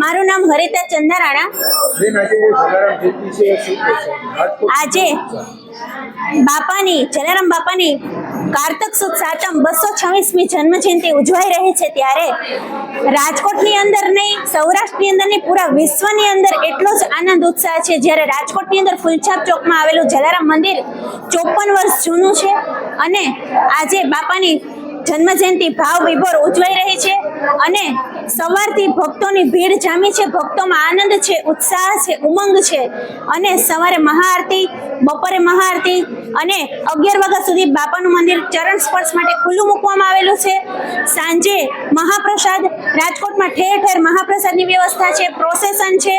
મારું નામ હરિતા ચંદારાણા। આજે બાપાની જલારામ બાપાની કારતક સુદ સાતમ 226મી જન્મ જયંતિ ઉજવાઈ રહી છે, ત્યારે રાજકોટની અંદર નહીં, સૌરાષ્ટ્રની અંદર નહીં, પૂરા વિશ્વની અંદર એટલો જ આનંદ ઉત્સાહ છે। જ્યારે રાજકોટની અંદર ફૂલછાપ ચોકમાં આવેલું જલારામ મંદિર 54 વર્ષ જૂનું છે અને આજે બાપાની જન્મ જયંતિ ભાવ વિભોર ઉજવાઈ રહી છે અને સવારથી ભક્તોની ભીડ જામી છે। ભક્તોમાં આનંદ છે, ઉત્સાહ છે, ઉમંગ છે અને સવારે મહાઆરતી, બપોરે મહાઆરતી અને 11 વાગ્યા સુધી બાપાનું મંદિર ચરણ સ્પર્શ માટે ખુલ્લું મૂકવામાં આવેલું છે। સાંજે મહાપ્રસાદ, રાજકોટમાં ઠેર ઠેર મહાપ્રસાદની વ્યવસ્થા છે, પ્રોસેશન છે।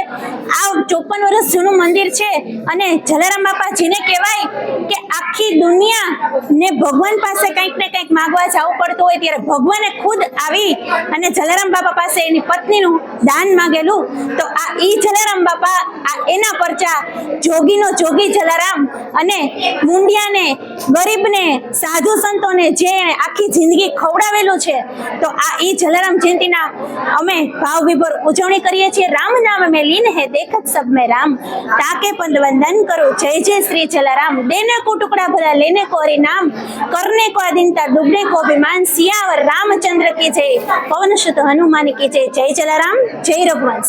આ 54 વર્ષ જૂનું મંદિર છે અને જલારામ બાપા જેને કહેવાય કે આખી દુનિયાને ભગવાન પાસે કંઈક ને કંઈક માગવા જવું પડતું હોય, ત્યારે ભગવાને ખુદ આવી અને જલારામ બાપા પાસે એની પત્નીનું દાન માંગેલું। તો આ ઈ જલારામ બાપા, આ એના પરચા, જોગીનો જોગી જલારામ અને મુંડિયાને, ગરીબને, સાધુ સંતોને જે આખી જિંદગી ખવડાવેલું છે, તો આ ઈ જલારામ જયંતિના અમે ભાવ વિભોર ઉજવણી કરીએ છીએ। રામ નામ મેં લીન હે देखत सब में राम, ताके पंद वंदन करो जय जय श्री जलाराम। देने को टुकड़ा भला लेने को हरि नाम, करने को आदिनता डूबने को अभिमान। सियावर रामचंद्र की जय, पवन सुत हनुमान की जय। जय जलाराम, जय रघुवंश।